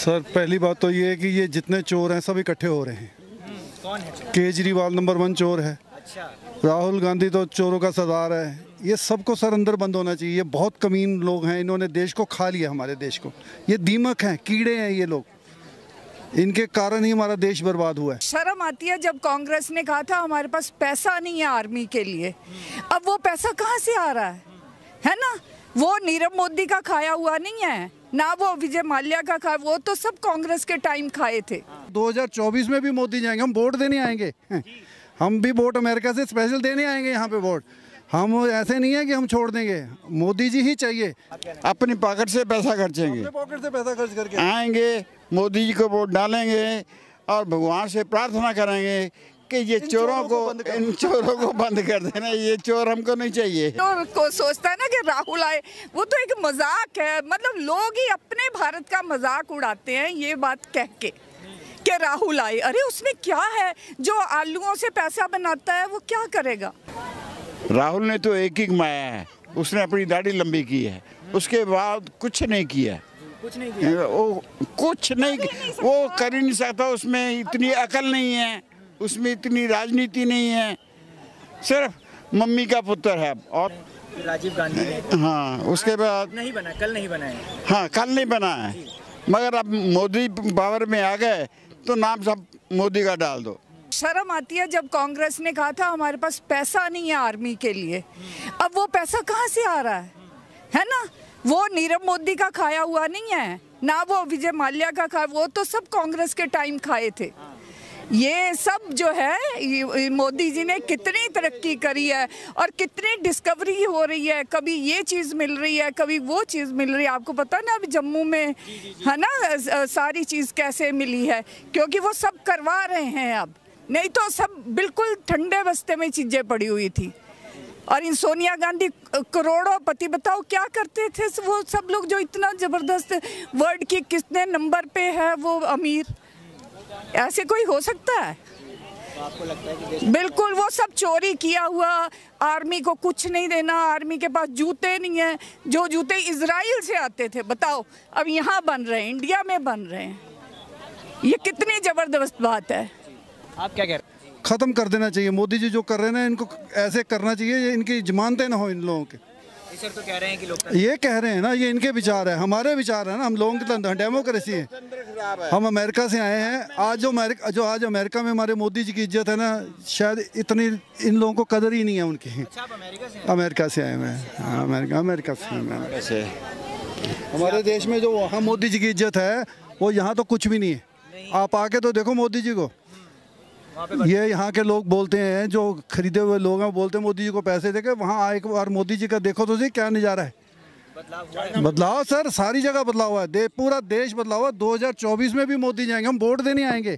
Sir पहली बात तो ये है कि ये जितने चोर हैं सब इकट्ठे हो रहे हैं। कौन है? केजरीवाल नंबर 1 चोर है। अच्छा। राहुल गांधी तो चोरों का सरदार है। ये सबको सर अंदर बंद होना चाहिए। ये बहुत कमीन लोग हैं, इन्होंने देश को खा लिया, हमारे देश को। ये दीमक हैं, कीड़े हैं ये लोग, इनके कारण ही हमारा देश बर्बाद हुआ है। शर्म आती है जब कांग्रेस ने कहा था हमारे पास पैसा नहीं है आर्मी के लिए। अब वो पैसा कहाँ से आ रहा है ना? वो नीरव मोदी का खाया हुआ नहीं है ना, वो विजय माल्या का खाया, वो तो सब कांग्रेस के टाइम खाए थे। 2024 में भी मोदी जाएंगे, हम वोट देने आएंगे। हम भी वोट अमेरिका से स्पेशल देने आएंगे यहाँ पे वोट। हम ऐसे नहीं है कि हम छोड़ देंगे, मोदी जी ही चाहिए। अपनी पॉकेट से पैसा खर्चेंगे, पॉकेट से पैसा खर्च करके आएंगे, मोदी जी को वोट डालेंगे और भगवान से प्रार्थना करेंगे कि ये चोरों को इन चोरों को बंद कर देना। ये चोर हमको नहीं चाहिए। तो को सोचता है ना कि राहुल आए, वो तो एक मजाक है। मतलब लोग ही अपने भारत का मजाक उड़ाते हैं ये बात कह के कि राहुल आए। अरे उसमें क्या है? जो आलूओं से पैसा बनाता है वो क्या करेगा? राहुल ने तो एक ही कमाया है, उसने अपनी दाढ़ी लंबी की है, उसके बाद कुछ नहीं किया। कुछ नहीं किया। वो कुछ नहीं, वो कर ही नहीं सकता। उसमें इतनी अकल नहीं है, उसमें इतनी राजनीति नहीं है, सिर्फ मम्मी का पुत्र है। और राजीव गांधी ने हाँ, उसके बाद नहीं बना, कल नहीं बना है। हाँ, कल नहीं बना है, मगर अब मोदी पावर में आ गए तो नाम सब मोदी का डाल दो। शर्म आती है जब कांग्रेस ने कहा था हमारे पास पैसा नहीं है आर्मी के लिए। अब वो पैसा कहाँ से आ रहा है ना? वो नीरव मोदी का खाया हुआ नहीं है ना, वो विजय माल्या का खाया, वो तो सब कांग्रेस के टाइम खाए थे। ये सब जो है मोदी जी ने कितनी तरक्की करी है और कितनी डिस्कवरी हो रही है। कभी ये चीज़ मिल रही है, कभी वो चीज़ मिल रही है। आपको पता ना अभी जम्मू में है ना सारी चीज़ कैसे मिली है, क्योंकि वो सब करवा रहे हैं अब। नहीं तो सब बिल्कुल ठंडे बस्ते में चीज़ें पड़ी हुई थी। और इन सोनिया गांधी करोड़ों पति, बताओ क्या करते थे वो सब लोग जो इतना ज़बरदस्त वर्ल्ड की कितने नंबर पे है वो अमीर। ऐसे कोई हो सकता है? आपको लगता है कि बिल्कुल वो सब चोरी किया हुआ। आर्मी को कुछ नहीं देना, आर्मी के पास जूते नहीं है। जो जूते इजराइल से आते थे बताओ अब यहाँ बन रहे हैं, इंडिया में बन रहे हैं। ये कितनी जबरदस्त बात है। आप क्या कह रहे हैं? खत्म कर देना चाहिए। मोदी जी जो कर रहे हैं ना, इनको ऐसे करना चाहिए, इनकी जमानतें ना हो इन लोगों के। सर तो कह रहे हैं कि लोग ये कह रहे हैं ना, ये इनके विचार है, हमारे विचार है ना। हम लोगों की तो डेमोक्रेसी है। हम अमेरिका से आए हैं। आज आज अमेरिका में हमारे मोदी जी की इज्जत है ना, शायद इतनी इन लोगों को कदर ही नहीं है उनकी। अच्छा, आप अमेरिका से हैं? अमेरिका से आए हैं। हाँ, अमेरिका से। हमारे देश में जो वहाँ मोदी जी की इज्जत है वो यहाँ तो कुछ भी नहीं है। आप आके तो देखो मोदी जी को। ये यहाँ के लोग बोलते हैं, जो खरीदे हुए लोग हैं, बोलते हैं मोदी जी को पैसे देके। वहाँ आए एक बार मोदी जी का देखो तो सही क्या नज़ारा है। बदलाव सर सारी जगह बदलाव हुआ है। पूरा देश बदलाव हुआ। 2024 में भी मोदी जाएंगे, हम वोट देने आएंगे।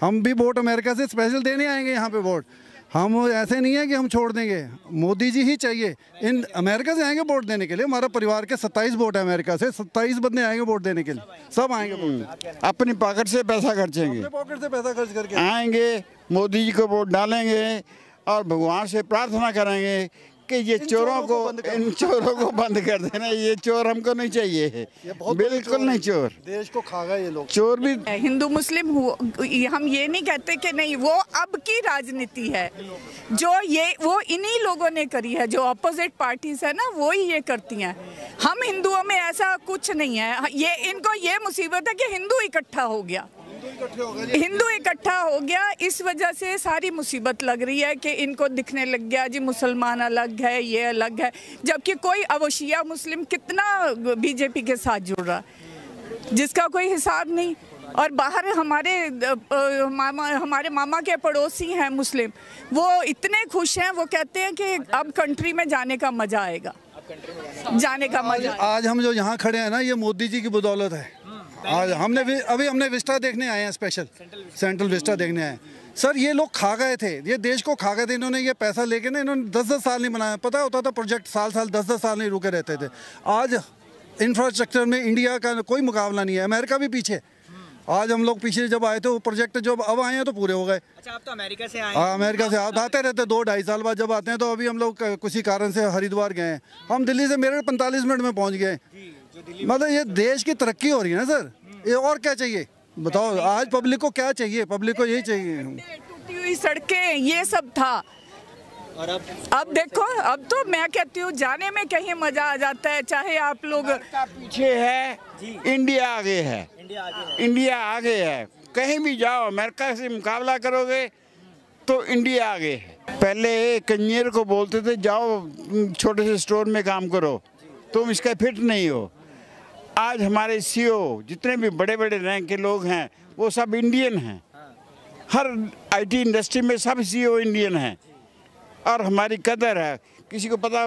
हम भी वोट अमेरिका से स्पेशल देने आएंगे यहाँ पे वोट। हम ऐसे नहीं है कि हम छोड़ देंगे, मोदी जी ही चाहिए। इन अमेरिका से आएंगे वोट देने के लिए। हमारा परिवार के 27 वोट है अमेरिका से, 27 बंदे आएंगे वोट देने के लिए। सब आएंगे वोट। अपनी पॉकेट से पैसा खर्चेंगे, पॉकेट से पैसा खर्च करके आएंगे, मोदी जी को वोट डालेंगे और भगवान से प्रार्थना करेंगे कि ये चोरों को इन चोरों को बंद कर देना। ये चोर हमको नहीं चाहिए, बिल्कुल नहीं। चोर देश को खा गए ये लोग। चोर भी हिंदू मुस्लिम हम ये नहीं कहते कि नहीं, वो अब की राजनीति है जो वो इन्हीं लोगों ने करी है। जो अपोजिट पार्टीज है ना वो ही ये करती हैं। हम हिंदुओं में ऐसा कुछ नहीं है। ये इनको ये मुसीबत है कि हिंदू इकट्ठा हो गया। हिंदू इकट्ठा हो गया, इस वजह से सारी मुसीबत लग रही है कि इनको दिखने लग गया जी मुसलमान अलग है, ये अलग है। जबकि कोई अब शिया मुस्लिम कितना बीजेपी के साथ जुड़ रहा है जिसका कोई हिसाब नहीं। और बाहर हमारे मामा के पड़ोसी हैं मुस्लिम, वो इतने खुश हैं, वो कहते हैं कि अब कंट्री में जाने का मजा आएगा। जाने का मजा। आज हम जो यहाँ खड़े हैं ना, ये मोदी जी की बदौलत है। आज हमने विस्टा देखने आए हैं, स्पेशल सेंट्रल विस्टा देखने आए हैं। सर ये लोग खा गए थे, ये देश को खा गए थे। इन्होंने ये पैसा लेके ना, इन्होंने 10-10 साल नहीं बनाया। पता होता था प्रोजेक्ट साल 10-10 साल नहीं रुके रहते थे। आज इंफ्रास्ट्रक्चर में इंडिया का कोई मुकाबला नहीं है, अमेरिका भी पीछे। आज हम लोग पीछे जब आए थे वो प्रोजेक्ट जो अब आए हैं तो पूरे हो गए। अच्छा, आप तो अमेरिका से आए हैं? हाँ, अमेरिका से आते रहते 2-2.5 साल बाद जब आते हैं। तो अभी हम लोग किसी कारण से हरिद्वार गए हैं। हम दिल्ली से मेरे 45 मिनट में पहुँच गए। मतलब ये देश की तरक्की हो रही है ना सर, ये और क्या चाहिए बताओ? आज पब्लिक को क्या चाहिए? पब्लिक को यही चाहिए। टूटी हुई सड़कें, ये सब था। और अब देखो, अब तो मैं कहती हूँ जाने में कहीं मजा आ जाता है, चाहे आप लोग का पीछे है, इंडिया आगे है। इंडिया आगे है। इंडिया आगे है। कहीं भी जाओ अमेरिका से मुकाबला करोगे तो इंडिया आगे है। पहले कंजर को बोलते थे जाओ छोटे से स्टोर में काम करो, तुम इसका फिट नहीं हो। आज हमारे सीईओ जितने भी बड़े बड़े रैंक के लोग हैं वो सब इंडियन हैं। हर आईटी इंडस्ट्री में सब सीईओ इंडियन हैं और हमारी कदर है। किसी को पता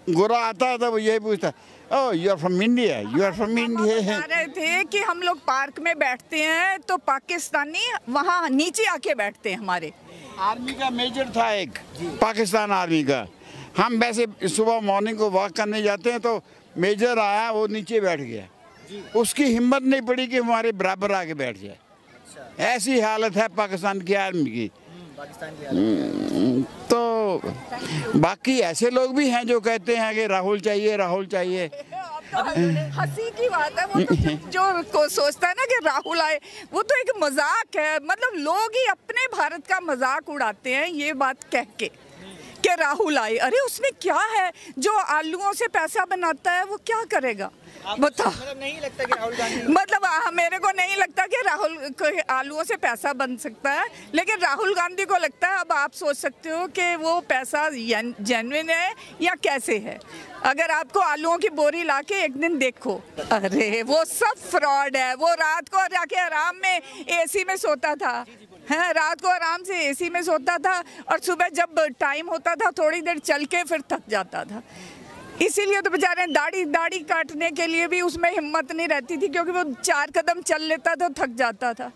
गोरा आता था वो यही पूछता, oh you are from India, you are from India. बता रहे थे कि हम लोग पार्क में बैठते हैं तो पाकिस्तानी वहाँ नीचे आके बैठते हैं हमारे। आर्मी का मेजर था एक, पाकिस्तान आर्मी का। हम वैसे सुबह मॉर्निंग को वॉक करने जाते हैं तो मेजर आया, वो नीचे बैठ गया। उसकी हिम्मत नहीं पड़ी कि हमारे बराबर आके बैठ जाए। ऐसी हालत है पाकिस्तान की आर्मी की। पाकिस्तान की तो बाकी ऐसे लोग भी हैं जो कहते हैं कि राहुल चाहिए, राहुल चाहिए। हंसी की बात है वो तो जो को सोचता है ना कि राहुल आए, वो तो एक मजाक है। मतलब लोग ही अपने भारत का मजाक उड़ाते हैं ये बात कह के कि राहुल आए। अरे उसमें क्या है? जो आलूओं से पैसा बनाता है वो क्या करेगा बताओ? मतलब नहीं लगता कि राहुल गांधी मतलब मेरे को नहीं लगता कि राहुल को आलूओं से पैसा बन सकता है, लेकिन राहुल गांधी को लगता है। अब आप सोच सकते हो कि वो पैसा जेन्युइन है या कैसे है। अगर आपको आलूओं की बोरी लाके एक दिन देखो, अरे वो सब फ्रॉड है। वो रात को जाके आराम में एसी में सोता था, है रात को आराम से एसी में सोता था और सुबह जब टाइम होता था थोड़ी देर चल के फिर थक जाता था। इसीलिए तो बेचारे दाढ़ी काटने के लिए भी उसमें हिम्मत नहीं रहती थी, क्योंकि वो 4 कदम चल लेता था थक जाता था।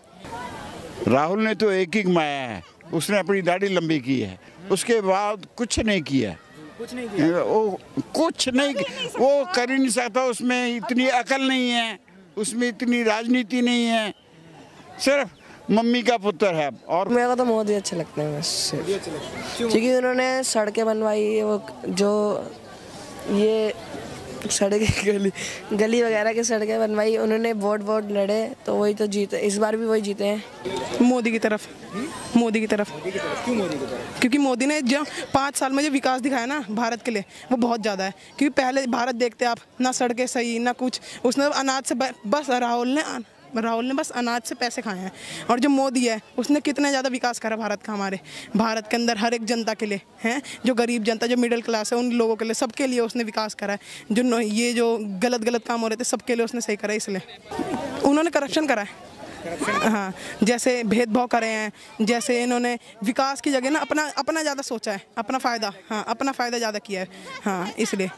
राहुल ने तो एक ही कमाया है, उसने अपनी दाढ़ी लंबी की है, उसके बाद कुछ नहीं किया। कुछ नहीं किया। वो कुछ नहीं, वो कर ही नहीं सकता। उसमें इतनी अकल नहीं है, उसमें इतनी राजनीति नहीं है, सिर्फ मम्मी का पुत्र है। और मेरे को तो मोदी अच्छे लगते हैं बस, क्योंकि उन्होंने सड़कें बनवाई, वो जो ये सड़कें गली वगैरह की सड़कें बनवाई, उन्होंने वोट लड़े तो वही तो जीते। इस बार भी वही जीते हैं। मोदी की तरफ। मोदी की तरफ। क्यों मोदी की तरफ? क्योंकि मोदी ने जो 5 साल में जो विकास दिखाया ना भारत के लिए वो बहुत ज़्यादा है। क्योंकि पहले भारत देखते आप ना सड़कें सही ना कुछ, उसने अनाज से बस राहुल ने बस अनाज से पैसे खाए हैं। और जो मोदी है उसने कितना ज़्यादा विकास करा भारत का, हमारे भारत के अंदर हर एक जनता के लिए हैं, जो गरीब जनता, जो मिडिल क्लास है उन लोगों के लिए, सबके लिए उसने विकास करा है। जो ये जो गलत काम हो रहे थे सबके लिए उसने सही करा है। इसलिए उन्होंने करप्शन करा है। हाँ, जैसे भेदभाव करे हैं, जैसे इन्होंने विकास की जगह ना अपना ज़्यादा सोचा है, अपना फ़ायदा, हाँ अपना फ़ायदा ज़्यादा किया है। हाँ इसलिए